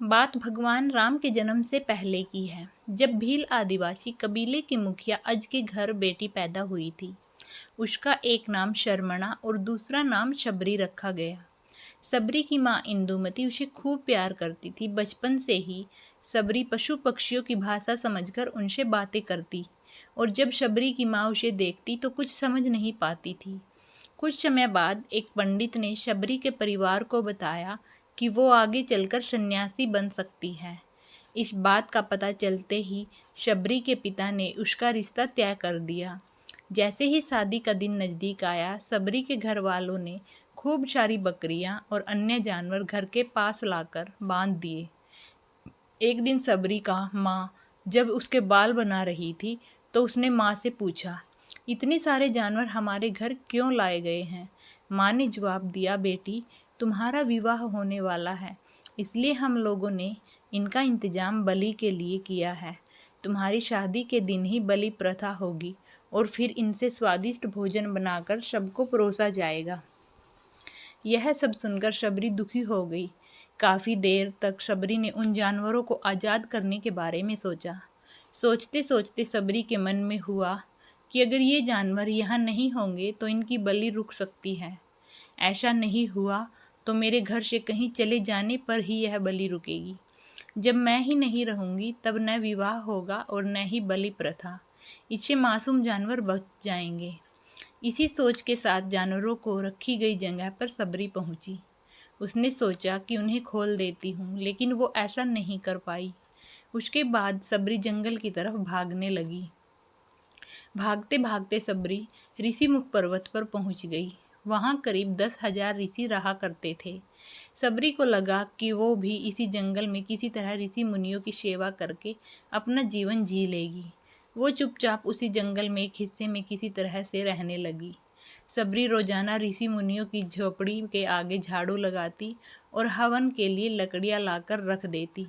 बात भगवान राम के जन्म से पहले की है, जब भील आदिवासी कबीले के मुखिया अज के घर बेटी पैदा हुई थी। उसका एक नाम शर्मणा और दूसरा नाम शबरी रखा गया। सबरी की माँ इंदुमती उसे खूब प्यार करती थी। बचपन से ही सबरी पशु पक्षियों की भाषा समझकर उनसे बातें करती और जब शबरी की माँ उसे देखती तो कुछ समझ नहीं पाती थी। कुछ समय बाद एक पंडित ने शबरी के परिवार को बताया कि वो आगे चलकर सन्यासी बन सकती है। इस बात का पता चलते ही शबरी के पिता ने उसका रिश्ता तय कर दिया। जैसे ही शादी का दिन नज़दीक आया, सबरी के घर वालों ने खूब सारी बकरियां और अन्य जानवर घर के पास लाकर बांध दिए। एक दिन सबरी का माँ जब उसके बाल बना रही थी तो उसने माँ से पूछा, इतने सारे जानवर हमारे घर क्यों लाए गए हैं? माँ ने जवाब दिया, बेटी, तुम्हारा विवाह होने वाला है, इसलिए हम लोगों ने इनका इंतजाम बलि के लिए किया है। तुम्हारी शादी के दिन ही बलि प्रथा होगी और फिर इनसे स्वादिष्ट भोजन बनाकर सबको परोसा जाएगा। यह सब सुनकर शबरी दुखी हो गई। काफ़ी देर तक शबरी ने उन जानवरों को आज़ाद करने के बारे में सोचा। सोचते सोचते शबरी के मन में हुआ कि अगर ये जानवर यहाँ नहीं होंगे तो इनकी बलि रुक सकती है। ऐसा नहीं हुआ तो मेरे घर से कहीं चले जाने पर ही यह बलि रुकेगी। जब मैं ही नहीं रहूँगी तब न विवाह होगा और न ही बलि प्रथा। इससे मासूम जानवर बच जाएंगे। इसी सोच के साथ जानवरों को रखी गई जगह पर सबरी पहुंची। उसने सोचा कि उन्हें खोल देती हूँ, लेकिन वो ऐसा नहीं कर पाई। उसके बाद सबरी जंगल की तरफ भागने लगी। भागते भागते सबरी ऋषिमुख पर्वत पर पहुंच गई। वहां करीब 10,000 ऋषि रहा करते थे। सबरी को लगा कि वो भी इसी जंगल में किसी तरह ऋषि मुनियों की सेवा करके अपना जीवन जी लेगी। वो चुपचाप उसी जंगल में एक हिस्से में किसी तरह से रहने लगी। सबरी रोजाना ऋषि मुनियों की झोपड़ी के आगे झाड़ू लगाती और हवन के लिए लकड़ियां लाकर रख देती।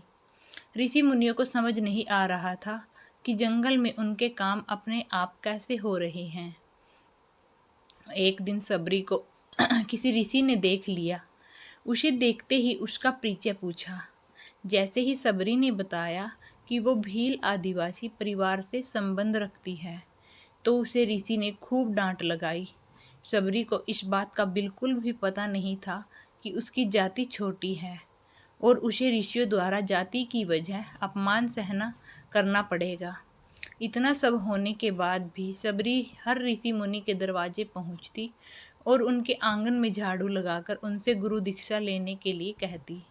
ऋषि मुनियों को समझ नहीं आ रहा था कि जंगल में उनके काम अपने आप कैसे हो रहे हैं। एक दिन सबरी को किसी ऋषि ने देख लिया। उसे देखते ही उसका परिचय पूछा। जैसे ही सबरी ने बताया कि वो भील आदिवासी परिवार से संबंध रखती है तो उसे ऋषि ने खूब डांट लगाई। सबरी को इस बात का बिल्कुल भी पता नहीं था कि उसकी जाति छोटी है और उसे ऋषियों द्वारा जाति की वजह अपमान सहना करना पड़ेगा। इतना सब होने के बाद भी सबरी हर ऋषि मुनि के दरवाजे पहुंचती और उनके आंगन में झाड़ू लगाकर उनसे गुरु दीक्षा लेने के लिए कहती।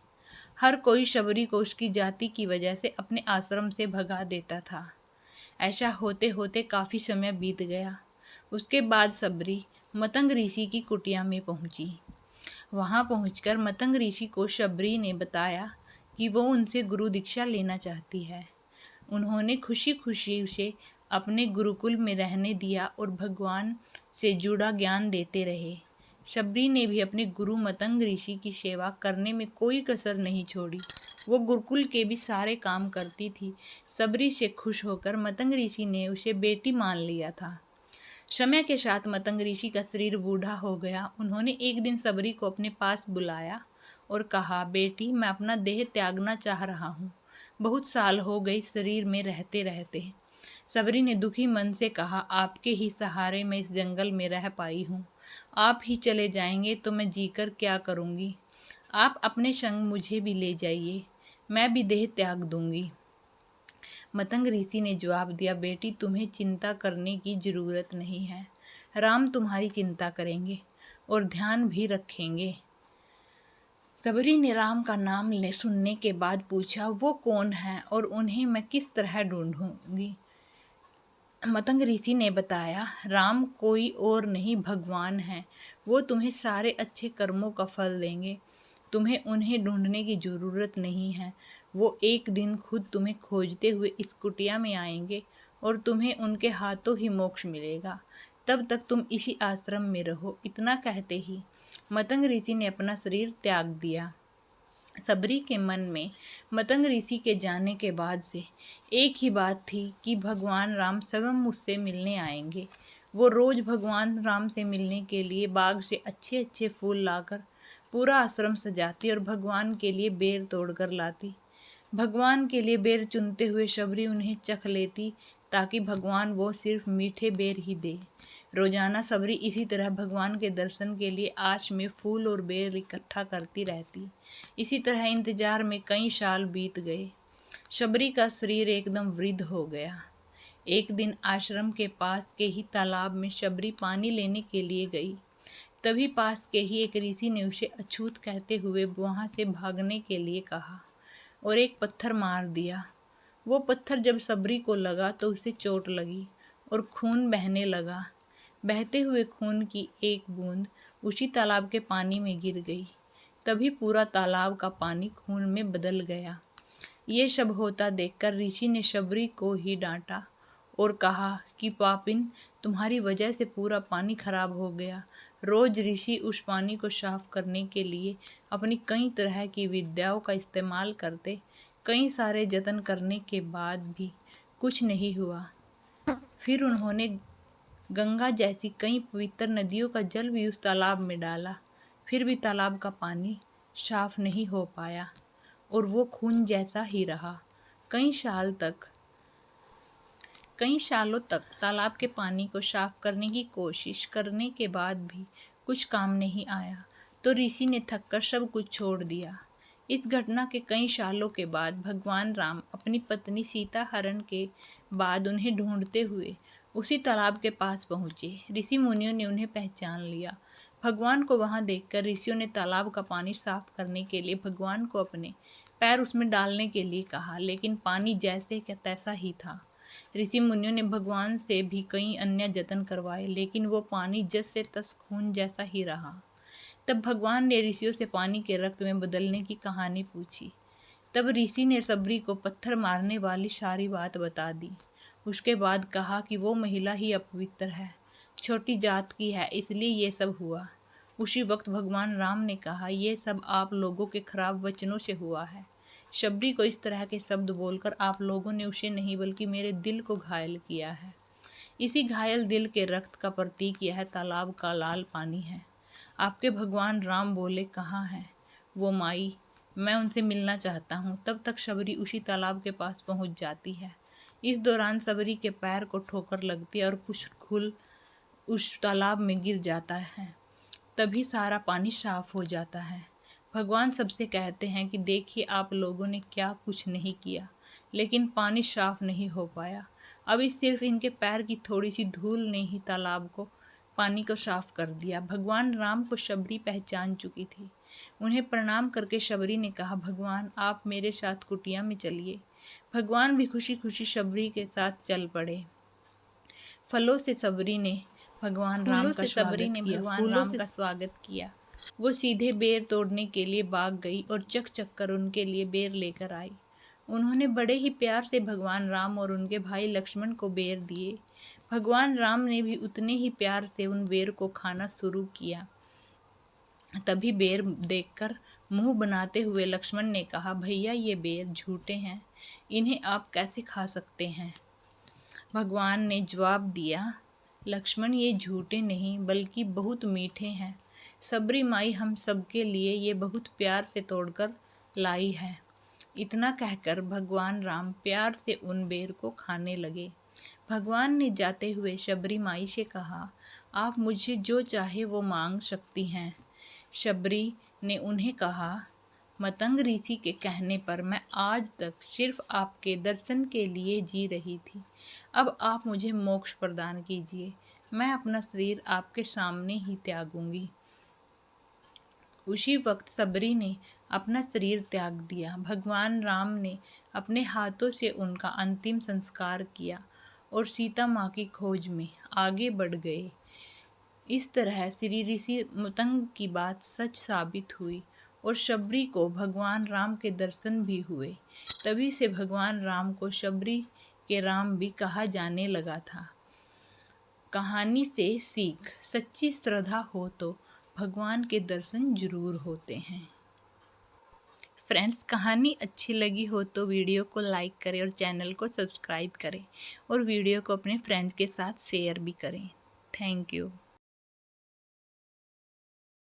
हर कोई शबरी को उसकी जाति की वजह से अपने आश्रम से भगा देता था। ऐसा होते होते काफ़ी समय बीत गया। उसके बाद सबरी मतंग ऋषि की कुटिया में पहुंची। वहां पहुंचकर मतंग ऋषि को शबरी ने बताया कि वो उनसे गुरु दीक्षा लेना चाहती है। उन्होंने खुशी खुशी उसे अपने गुरुकुल में रहने दिया और भगवान से जुड़ा ज्ञान देते रहे। शबरी ने भी अपने गुरु मतंग ऋषि की सेवा करने में कोई कसर नहीं छोड़ी। वो गुरुकुल के भी सारे काम करती थी। सबरी से खुश होकर मतंग ऋषि ने उसे बेटी मान लिया था। समय के साथ मतंग ऋषि का शरीर बूढ़ा हो गया। उन्होंने एक दिन सबरी को अपने पास बुलाया और कहा, बेटी, मैं अपना देह त्यागना चाह रहा हूँ। बहुत साल हो गए शरीर में रहते रहते। सबरी ने दुखी मन से कहा, आपके ही सहारे मैं इस जंगल में रह पाई हूँ। आप ही चले जाएंगे तो मैं जीकर क्या करूँगी? आप अपने संग मुझे भी ले जाइए, मैं भी देह त्याग दूंगी। मतंग ऋषि ने जवाब दिया, बेटी, तुम्हें चिंता करने की ज़रूरत नहीं है। राम तुम्हारी चिंता करेंगे और ध्यान भी रखेंगे। सबरी ने राम का नाम सुनने के बाद पूछा, वो कौन है और उन्हें मैं किस तरह ढूंढूंगी? मतंग ऋषि ने बताया, राम कोई और नहीं भगवान है। वो तुम्हें सारे अच्छे कर्मों का फल देंगे। तुम्हें उन्हें ढूंढने की ज़रूरत नहीं है। वो एक दिन खुद तुम्हें खोजते हुए इस कुटिया में आएंगे और तुम्हें उनके हाथों ही मोक्ष मिलेगा। तब तक तुम इसी आश्रम में रहो। इतना कहते ही मतंग ऋषि ने अपना शरीर त्याग दिया। सबरी के मन में मतंग ऋषि के जाने के बाद से एक ही बात थी कि भगवान राम स्वयं मुझसे मिलने आएंगे। वो रोज़ भगवान राम से मिलने के लिए बाग से अच्छे अच्छे फूल लाकर पूरा आश्रम सजाती और भगवान के लिए बेर तोड़कर लाती। भगवान के लिए बेर चुनते हुए शबरी उन्हें चख लेती ताकि भगवान वो सिर्फ मीठे बेर ही दे। रोजाना शबरी इसी तरह भगवान के दर्शन के लिए आश में फूल और बेर इकट्ठा करती रहती। इसी तरह इंतजार में कई साल बीत गए। शबरी का शरीर एकदम वृद्ध हो गया। एक दिन आश्रम के पास के ही तालाब में शबरी पानी लेने के लिए गई। तभी पास के ही एक ऋषि ने उसे अछूत कहते हुए वहां से भागने के लिए कहा और एक पत्थर मार दिया। वो पत्थर जब शबरी को लगा तो उसे चोट लगी और खून बहने लगा। बहते हुए खून की एक बूंद उसी तालाब के पानी में गिर गई। तभी पूरा तालाब का पानी खून में बदल गया। ये सब होता देखकर ऋषि ने शबरी को ही डांटा और कहा कि पापिन, तुम्हारी वजह से पूरा पानी खराब हो गया। रोज ऋषि उस पानी को साफ करने के लिए अपनी कई तरह की विद्याओं का इस्तेमाल करते। कई सारे जतन करने के बाद भी कुछ नहीं हुआ। फिर उन्होंने गंगा जैसी कई पवित्र नदियों का जल भी उस तालाब में डाला। फिर भी तालाब का पानी साफ नहीं हो पाया और वो खून जैसा ही रहा। कई सालों तक तालाब के पानी को साफ करने की कोशिश करने के बाद भी कुछ काम नहीं आया तो ऋषि ने थककर सब कुछ छोड़ दिया। इस घटना के कई सालों के बाद भगवान राम अपनी पत्नी सीता हरण के बाद उन्हें ढूंढते हुए उसी तालाब के पास पहुँचे। ऋषि मुनियों ने उन्हें पहचान लिया। भगवान को वहां देखकर ऋषियों ने तालाब का पानी साफ करने के लिए भगवान को अपने पैर उसमें डालने के लिए कहा, लेकिन पानी जैसे का तैसा ही था। ऋषि मुनियों ने भगवान से भी कई अन्य जतन करवाए, लेकिन वो पानी जस से तस खून जैसा ही रहा। तब भगवान ने ऋषियों से पानी के रक्त में बदलने की कहानी पूछी। तब ऋषि ने शबरी को पत्थर मारने वाली सारी बात बता दी। उसके बाद कहा कि वो महिला ही अपवित्र है, छोटी जात की है, इसलिए ये सब हुआ। उसी वक्त भगवान राम ने कहा, ये सब आप लोगों के खराब वचनों से हुआ है। शबरी को इस तरह के शब्द बोलकर आप लोगों ने उसे नहीं बल्कि मेरे दिल को घायल किया है। इसी घायल दिल के रक्त का प्रतीक यह तालाब का लाल पानी है। आपके भगवान राम बोले, कहाँ है वो माई, मैं उनसे मिलना चाहता हूँ। तब तक शबरी उसी तालाब के पास पहुँच जाती है। इस दौरान शबरी के पैर को ठोकर लगती है और कुछ खून उस तालाब में गिर जाता है। तभी सारा पानी साफ हो जाता है। भगवान सबसे कहते हैं कि देखिए, आप लोगों ने क्या कुछ नहीं किया, लेकिन पानी साफ नहीं हो पाया। अभी सिर्फ इनके पैर की थोड़ी सी धूल ने ही तालाब को पानी को साफ कर दिया। भगवान राम को शबरी पहचान चुकी थी। उन्हें प्रणाम करके शबरी ने कहा, भगवान आप मेरे साथ कुटिया में चलिए। भगवान भी खुशी खुशी शबरी के साथ चल पड़े। फूलों से शबरी ने भगवान राम का स्वागत किया। वो सीधे बेर तोड़ने के लिए भाग गई और चक चक कर उनके लिए बेर लेकर आई। उन्होंने बड़े ही प्यार से भगवान राम और उनके भाई लक्ष्मण को बेर दिए। भगवान राम ने भी उतने ही प्यार से उन बेर को खाना शुरू किया। तभी बेर देखकर मुंह बनाते हुए लक्ष्मण ने कहा, भैया ये बेर झूठे हैं, इन्हें आप कैसे खा सकते हैं? भगवान ने जवाब दिया, लक्ष्मण ये झूठे नहीं बल्कि बहुत मीठे हैं। शबरी माई हम सबके लिए ये बहुत प्यार से तोड़कर लाई है। इतना कहकर भगवान राम प्यार से उन बेर को खाने लगे। भगवान ने जाते हुए शबरी माई से कहा, आप मुझे जो चाहे वो मांग सकती हैं। शबरी ने उन्हें कहा, मतंग ऋषि के कहने पर मैं आज तक सिर्फ आपके दर्शन के लिए जी रही थी। अब आप मुझे मोक्ष प्रदान कीजिए। मैं अपना शरीर आपके सामने ही त्यागूंगी। उसी वक्त शबरी ने अपना शरीर त्याग दिया। भगवान राम ने अपने हाथों से उनका अंतिम संस्कार किया और सीता माँ की खोज में आगे बढ़ गए। इस तरह श्री ऋषि मतंग की बात सच साबित हुई और शबरी को भगवान राम के दर्शन भी हुए। तभी से भगवान राम को शबरी के राम भी कहा जाने लगा था। कहानी से सीख, सच्ची श्रद्धा हो तो भगवान के दर्शन जरूर होते हैं। फ्रेंड्स, कहानी अच्छी लगी हो तो वीडियो को लाइक करें और चैनल को सब्सक्राइब करें और वीडियो को अपने फ्रेंड्स के साथ शेयर भी करें। Thank you.